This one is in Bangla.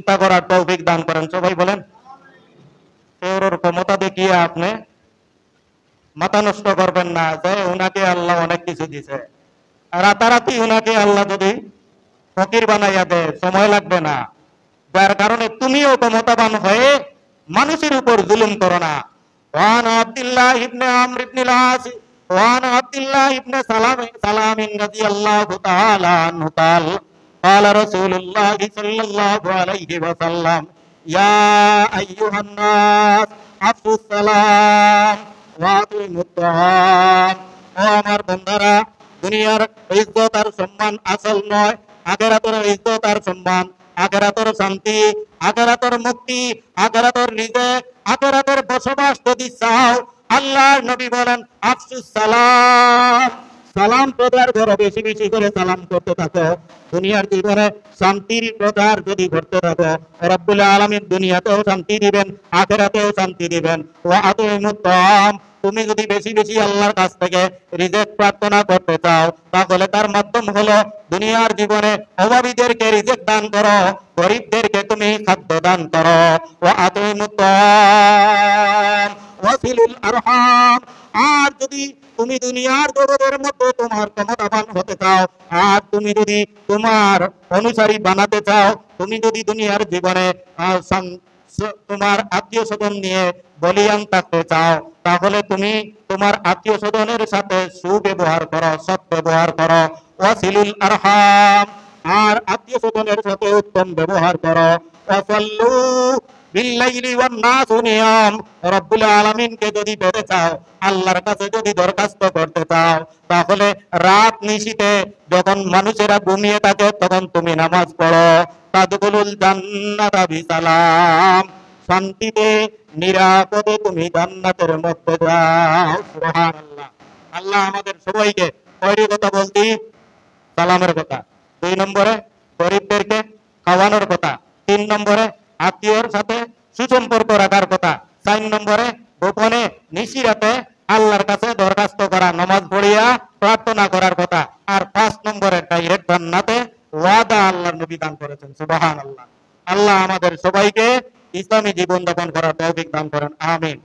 চিন্তা করার তৌফিক দান করেন। সবাই বলেন। ওর ক্ষমতা দেখিয়ে আপনি মাথা নষ্ট করবেন না যে উনাকে আল্লাহ অনেক কিছু দিছে, রাতারাতি উনাকে আল্লাহ যদি ফকির বানাইয়া দেয় সময় লাগবে না। যার কারণে তুমিও ক্ষমতাবান হয়ে মানুষের উপর জুলুম করো না। ওয়ান আব্দুল্লাহ ইবনে আমর ইবনে আস ওয়ান আব্দুল্লাহ ইবনে সালাম রাদিয়াল্লাহু তাআলা আনহু قال رسول الله صلى الله عليه وسلم يا أيها الناس أفشوا السلام وأطعموا الطعام। ও আমার বন্ধুরা, দুনিয়ার ইজ্জত আর সম্মান আসল নয়, আখিরাতের ইজ্জত আর সম্মান, আখিরাতের শান্তি, আখিরাতের মুক্তি, আখিরাতের রিজিক, আখিরাতের বসবাস যদি চাও, আল্লাহর নবী বলেন আফসুস সালাম, সালাম প্রদার করো, বেশি বেশি করে সালাম করতে থাকো। দুনিয়ার জীবনে শান্তির প্রদার যদি করতে থাকো, রব্বুল আলামিন দুনিয়াতেও শান্তি দিবেন, আখিরাতেও শান্তি দিবেন। ওয়া আতিমুত তাআম, তুমি যদি বেশি বেশি আল্লাহর কাছ থেকে রিজিক প্রার্থনা করতে চাও, তাহলে তার মাধ্যম হলো দুনিয়ার জীবনে অভাবীদেরকে রিজিক দান করো, গরিবদেরকে তুমি খাদ্য দান করো। ওয়া আতিমুত তাআম ওয়াসিলুল আরহাম। আর যদি তুমি দুনিয়ার জগতের মধ্যে তোমার ক্ষমতাবান হতে চাও, আর তুমি যদি তোমার অনুসারী বানাতে চাও, তুমি যদি দুনিয়ার জীবনে তোমার আত্মীয় স্বজন নিয়ে বলিয়ান থাকতে চাও, তাহলে তুমি তোমার আত্মীয় স্বজনের সাথে সুব্যবহার করো, সৎ ব্যবহার করো। ওয়াসিলুল আরহাম, আর আত্মীয় স্বজনের সাথে উত্তম ব্যবহার করো। ওয়াসাল্লু বিল্লাইলি ওয়ান নাসু নিয়াম, রব্বুল আলামিনকে যদি পেতে চাও, আল্লাহর কাছে যদি দরখাস্ত করতে চাও, তাহলে রাত নিশিতে যখন মানুষেরা ঘুমিয়ে থাকে তখন তুমি নামাজ পড়ো। তাদখুলুল জান্নাতা বিসালাম, শান্তিতে নিরাপদে তুমি জান্নাতের মধ্যে যাও। সুবহানাল্লাহ। আল্লাহ আমাদের সবাইকে কয়টি কথা বলছি? সালামের কথা। 2 নম্বরে গরিবদেরকে খাওয়ানোর কথা। 3 নম্বরে আত্মীয়র সাথে সুসম্পর্ক রাখার কথা। 4 নম্বরে গোপনে নিশিরাতে আল্লাহর কাছে দরখাস্ত করা, নামাজ পড়িয়া প্রার্থনা করার কথা। আর 5 নম্বরে ডাইরেক্ট জান্নাতে ওয়াদা আল্লাহর নবী দান করেছেন। সুবহানাল্লাহ। আল্লাহ আমাদের সবাইকে ইসলামী জীবন যাপন করার তৌফিক দান করেন। আমিন।